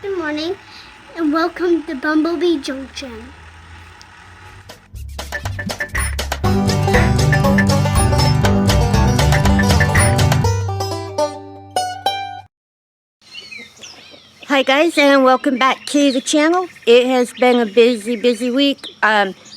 Good morning, and welcome to Bumblebee Junction. Hi guys, and welcome back to the channel. It has been a busy week,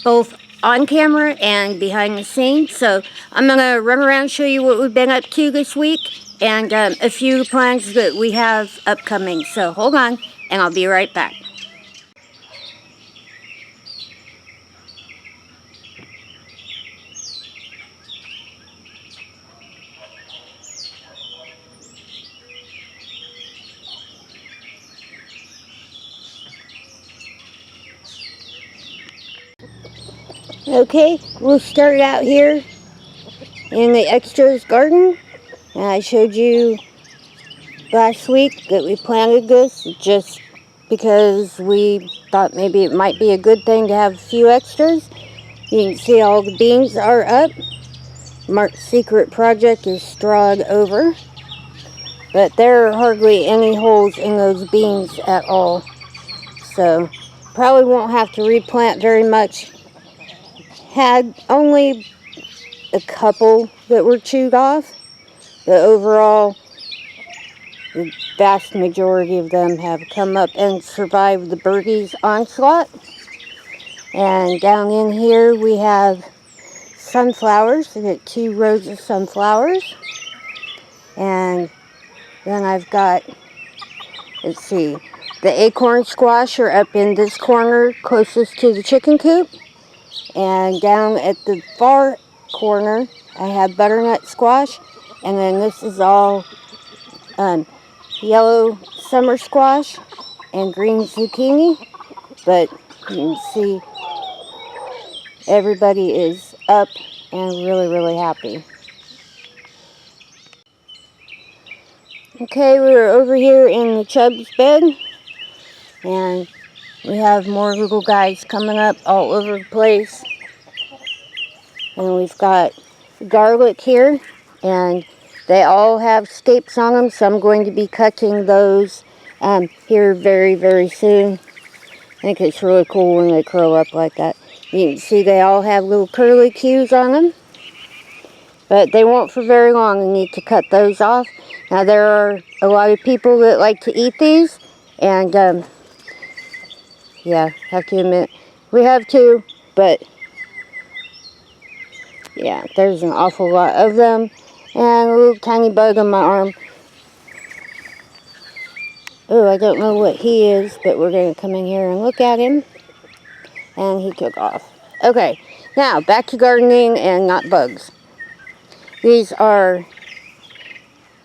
both on camera and behind the scenes. So I'm going to run around and show you what we've been up to this week and a few plans that we have upcoming. So hold on, and I'll be right back. Okay, we'll start out here in the extras garden. I showed you last week that we planted this just because we thought maybe it might be a good thing to have a few extras. You can see all the beans are up. Mark's secret project is strawed over, but there are hardly any holes in those beans at all, so probably won't have to replant very much. Had only a couple that were chewed off, but overall the vast majority of them have come up and survived the birdie's onslaught. And down in here we have sunflowers. I got 2 rows of sunflowers. And then I've got, let's see, the acorn squash are up in this corner closest to the chicken coop. And down at the far corner I have butternut squash. And then this is all yellow summer squash and green zucchini. But you can see everybody is up and really happy. Okay, we're over here in the Chubb's bed, and we have more little guys coming up all over the place. And we've got garlic here, and they all have scapes on them, so I'm going to be cutting those here very soon. I think it's really cool when they curl up like that. You can see they all have little curly cues on them, but they won't for very long. I need to cut those off. Now there are a lot of people that like to eat these, and yeah, have to admit, we have too, but yeah, there's an awful lot of them. And a little tiny bug on my arm. Oh, I don't know what he is, but we're going to come in here and look at him. And he took off. Okay, now back to gardening and not bugs. These are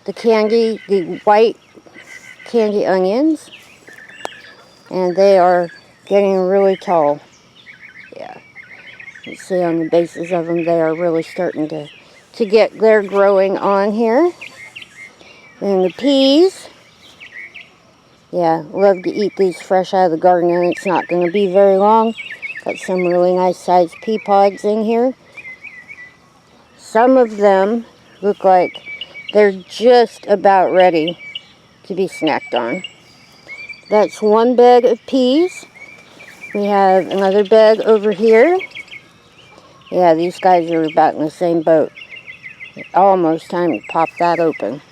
the white candy onions. And they are getting really tall. Yeah, you see on the bases of them, they are really starting to get, they're growing on here. And the peas. Yeah, love to eat these fresh out of the garden, and it's not going to be very long. Got some really nice sized pea pods in here. Some of them look like they're just about ready to be snacked on. That's one bed of peas. We have another bed over here. Yeah, these guys are about in the same boat. Almost time to pop that open.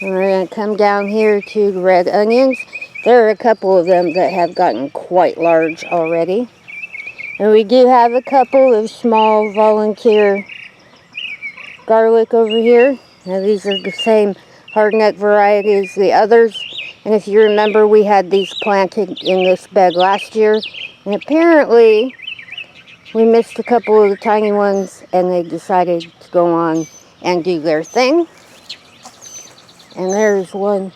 And we're going to come down here to the red onions. There are a couple of them that have gotten quite large already. And we do have a couple of small volunteer garlic over here. Now these are the same hardneck variety as the others. And if you remember, we had these planted in this bed last year. And apparently we missed a couple of the tiny ones, and they decided to go on and do their thing. And there's one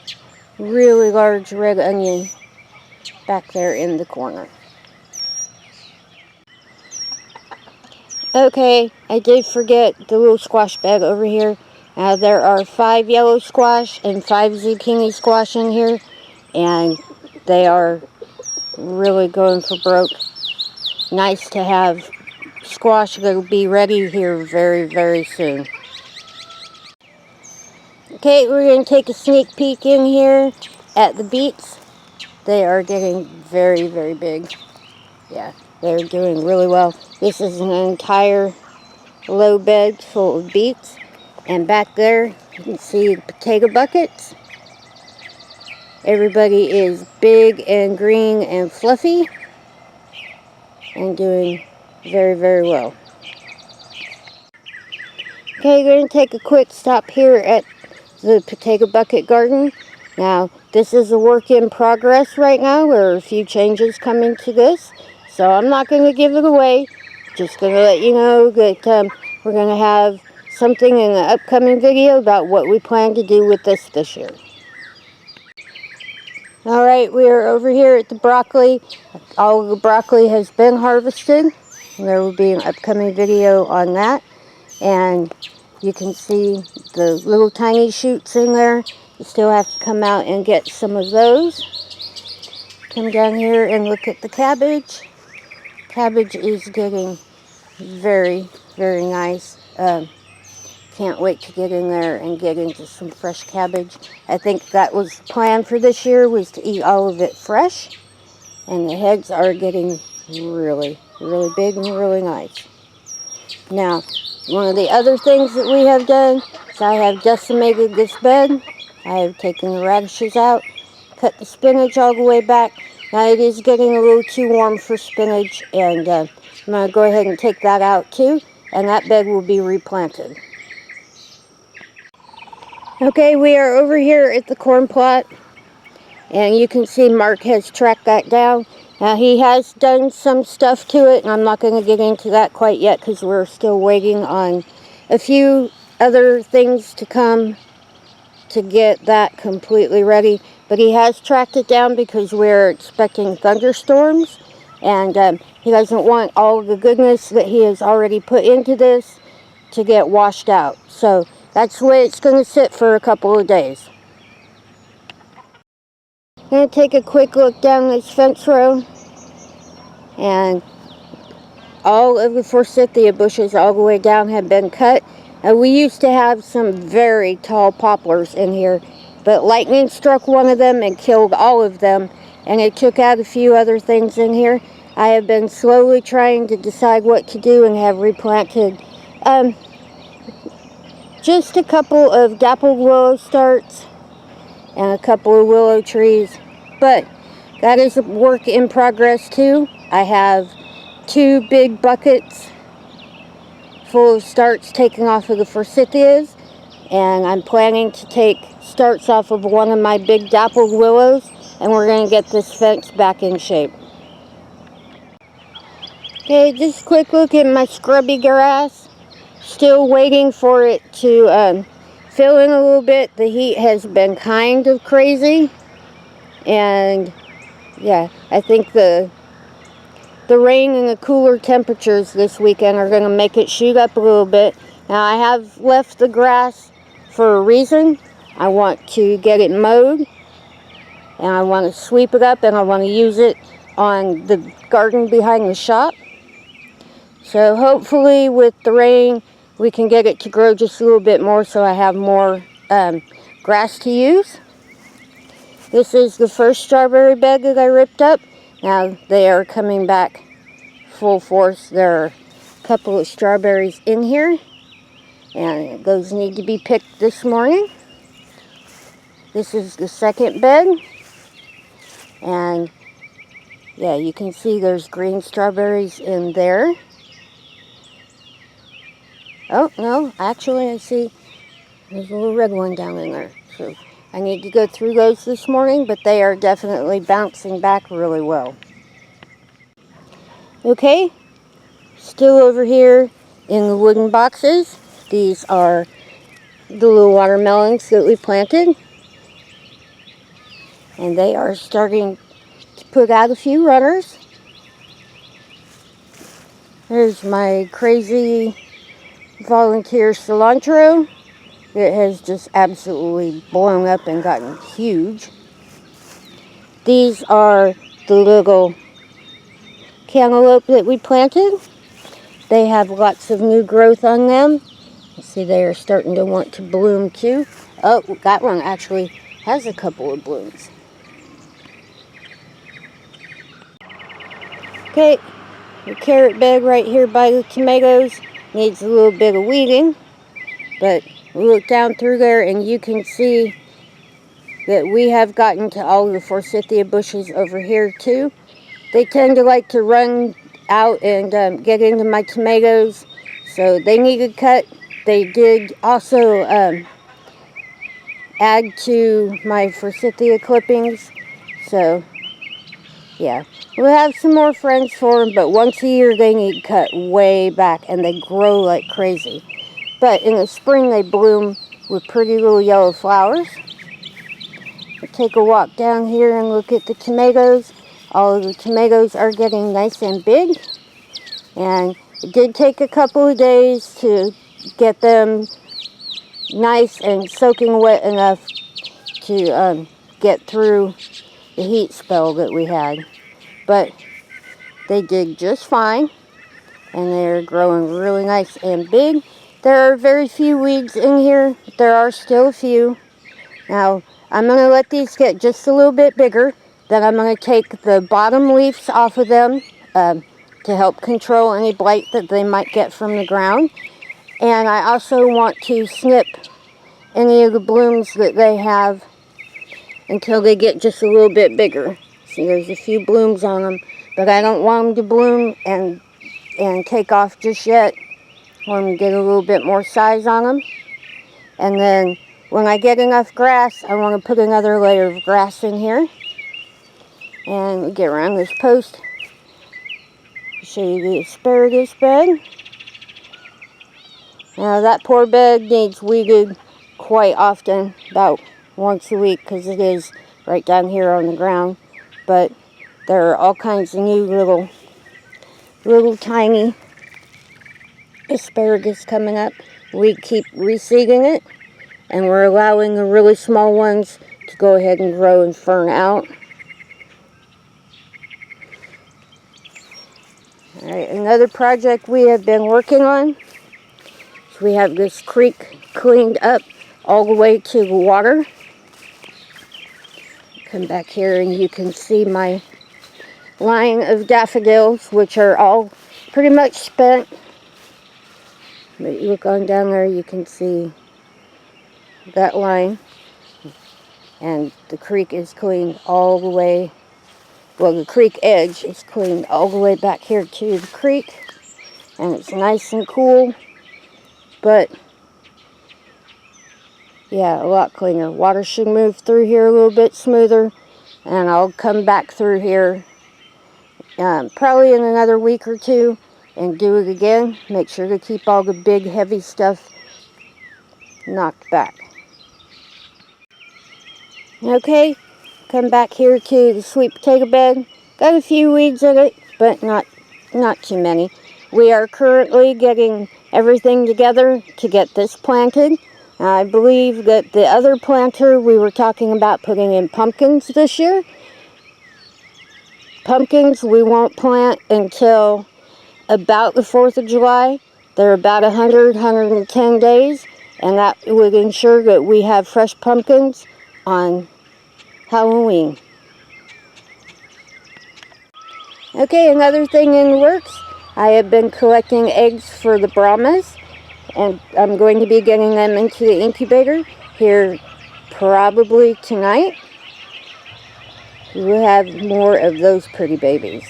really large red onion back there in the corner. Okay, I did forget the little squash bed over here. There are 5 yellow squash and 5 zucchini squash in here, and they are really going for broke. Nice to have squash that'll be ready here very soon. Okay, we're going to take a sneak peek in here at the beets, they are getting very, very big. Yeah, they're doing really well. This is an entire low bed full of beets. And back there, you can see the potato buckets. Everybody is big and green and fluffy and doing very, very well. Okay, we're going to take a quick stop here at the potato bucket garden. Now, this is a work in progress right now. There are a few changes coming to this, so I'm not going to give it away. Just going to let you know that we're going to have something in an upcoming video about what we plan to do with this year. Alright, we are over here at the broccoli. All of the broccoli has been harvested. And there will be an upcoming video on that. And you can see the little tiny shoots in there. You still have to come out and get some of those. Come down here and look at the cabbage. Cabbage is getting very, very nice. Can't wait to get in there and get into some fresh cabbage. I think that was the plan for this year, was to eat all of it fresh. And the heads are getting really, really big and really nice. Now, one of the other things that we have done is I have decimated this bed. I have taken the radishes out, cut the spinach all the way back. Now it is getting a little too warm for spinach, and I'm going to go ahead and take that out too, and that bed will be replanted. Okay, we are over here at the corn plot, and you can see Mark has tracked that down. Now he has done some stuff to it, and I'm not going to get into that quite yet because we're still waiting on a few other things to come to get that completely ready. But he has tracked it down because we're expecting thunderstorms, and he doesn't want all of the goodness that he has already put into this to get washed out. So that's the way it's going to sit for a couple of days. I'm going to take a quick look down this fence row, and all of the forsythia bushes all the way down have been cut. We used to have some very tall poplars in here, but lightning struck one of them and killed all of them, and it took out a few other things in here. I have been slowly trying to decide what to do and have replanted just a couple of dappled willow starts and a couple of willow trees, but that is a work in progress too. I have 2 big buckets full of starts taken off of the forsythias, and I'm planning to take starts off of one of my big dappled willows, and we're going to get this fence back in shape. Okay, just a quick look at my scrubby grass. Still waiting for it to fill in a little bit. The heat has been kind of crazy, and yeah, I think the rain and the cooler temperatures this weekend are going to make it shoot up a little bit. Now I have left the grass for a reason. I want to get it mowed, and I want to sweep it up, and I want to use it on the garden behind the shop. So hopefully with the rain we can get it to grow just a little bit more so I have more grass to use. This is the first strawberry bed that I ripped up. Now they are coming back full force. There are a couple of strawberries in here, and those need to be picked this morning. This is the second bed, and yeah, you can see there's green strawberries in there. Oh, no, actually I see there's a little red one down in there. So I need to go through those this morning, but they are definitely bouncing back really well. Okay, still over here in the wooden boxes. These are the little watermelons that we planted, and they are starting to put out a few runners. There's my crazy volunteer cilantro. It has just absolutely blown up and gotten huge. These are the little cantaloupe that we planted. They have lots of new growth on them. You see they are starting to want to bloom too. Oh, that one actually has a couple of blooms. Okay, the carrot bed right here by the tomatoes needs a little bit of weeding, but we look down through there and you can see that we have gotten to all the forsythia bushes over here too. They tend to like to run out and get into my tomatoes, so they needed cut. They did also add to my forsythia clippings, so yeah. We'll have some more friends for them, but once a year they need cut way back and they grow like crazy. But in the spring they bloom with pretty little yellow flowers. We'll take a walk down here and look at the tomatoes. All of the tomatoes are getting nice and big, and it did take a couple of days to get them nice and soaking wet enough to get through the heat spell that we had. But they did just fine, and they're growing really nice and big. There are very few weeds in here. There are still a few. Now, I'm going to let these get just a little bit bigger. Then I'm going to take the bottom leaves off of them to help control any blight that they might get from the ground. And I also want to snip any of the blooms that they have until they get just a little bit bigger. See, there's a few blooms on them, but I don't want them to bloom and take off just yet. I want them to get a little bit more size on them. And then when I get enough grass, I want to put another layer of grass in here. And we get around this post. Show you the asparagus bed. Now that poor bed needs weeded quite often, about once a week, because it is right down here on the ground. But there are all kinds of new little tiny asparagus coming up. We keep reseeding it, and we're allowing the really small ones to go ahead and grow and fern out. Alright, another project we have been working on. So we have this creek cleaned up all the way to the water. Come back here and you can see my line of daffodils, which are all pretty much spent. But you look on down there, you can see that line. And the creek is cleaned all the way. Well, the creek edge is cleaned all the way back here to the creek. And it's nice and cool. But, yeah, a lot cleaner. Water should move through here a little bit smoother. And I'll come back through here probably in another week or two and do it again. Make sure to keep all the big, heavy stuff knocked back. Okay, come back here to the sweet potato bed. Got a few weeds in it, but not too many. We are currently getting everything together to get this planted. I believe that the other planter, we were talking about putting in pumpkins this year. Pumpkins we won't plant until about the 4th of July. They're about 110 days, and that would ensure that we have fresh pumpkins on Halloween. Okay, another thing in the works. I have been collecting eggs for the Brahmas, and I'm going to be getting them into the incubator here probably tonight. We'll have more of those pretty babies.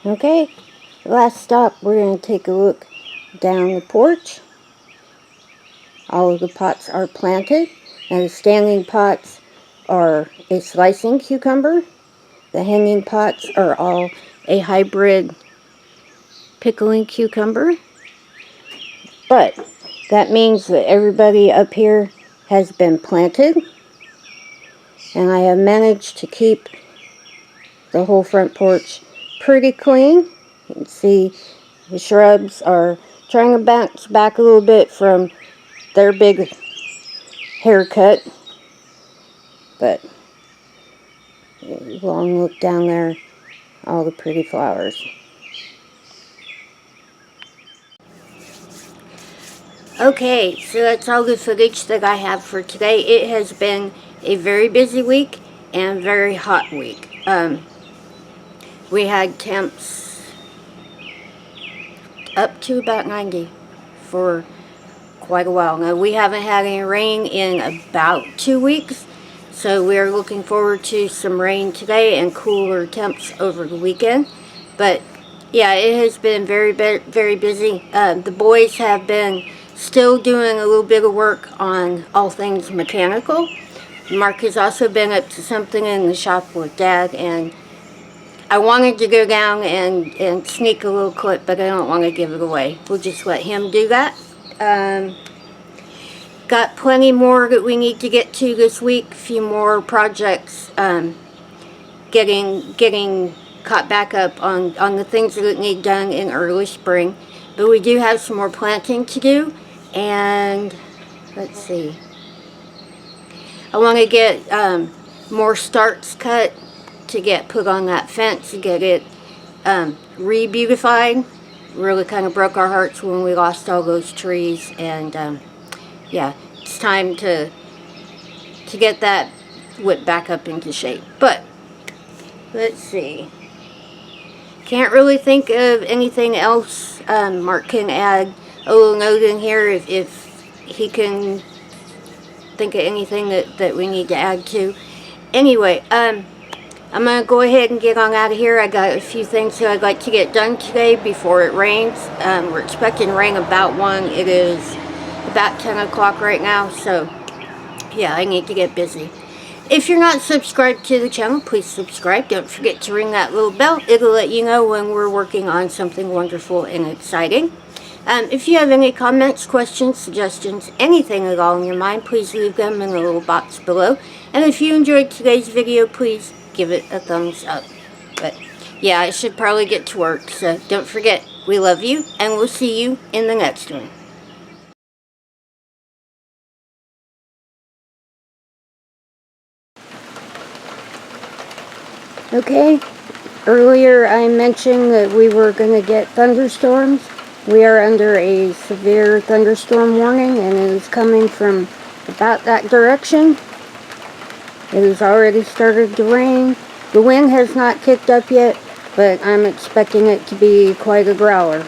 Okay, last stop, we're going to take a look down the porch. All of the pots are planted, and the standing pots are a slicing cucumber. The hanging pots are all a hybrid pickling cucumber. But that means that everybody up here has been planted, and I have managed to keep the whole front porch pretty clean. You can see the shrubs are trying to bounce back a little bit from their big haircut, but long look down there, all the pretty flowers. Okay, so that's all the footage that I have for today. It has been a very busy week and very hot week. We had temps up to about 90 for quite a while. Now, we haven't had any rain in about 2 weeks, so we're looking forward to some rain today and cooler temps over the weekend. But yeah, it has been very busy. The boys have been still doing a little bit of work on all things mechanical. Mark has also been up to something in the shop with Dad, and I wanted to go down and sneak a little clip, but I don't want to give it away. We'll just let him do that. Got plenty more that we need to get to this week. A few more projects, getting caught back up on the things that need done in early spring. But we do have some more planting to do, and let's see. I want to get more starts cut to get put on that fence, to get it re-beautified. Really kind of broke our hearts when we lost all those trees, and yeah, it's time to get that whipped back up into shape. But let's see, can't really think of anything else. Mark can add a little note in here if he can think of anything that we need to add to. Anyway, I'm going to go ahead and get on out of here. I got a few things that I'd like to get done today before it rains. We're expecting rain about 1. It is about 10 o'clock right now, so yeah, I need to get busy. If you're not subscribed to the channel, please subscribe. Don't forget to ring that little bell. It'll let you know when we're working on something wonderful and exciting. If you have any comments, questions, suggestions, anything at all in your mind, please leave them in the little box below. And if you enjoyed today's video, please give it a thumbs up. But yeah, I should probably get to work, so don't forget, we love you, and we'll see you in the next one. Okay, earlier I mentioned that we were going to get thunderstorms. We are under a severe thunderstorm warning, and it is coming from about that direction. It has already started to rain. The wind has not kicked up yet, but I'm expecting it to be quite a growler.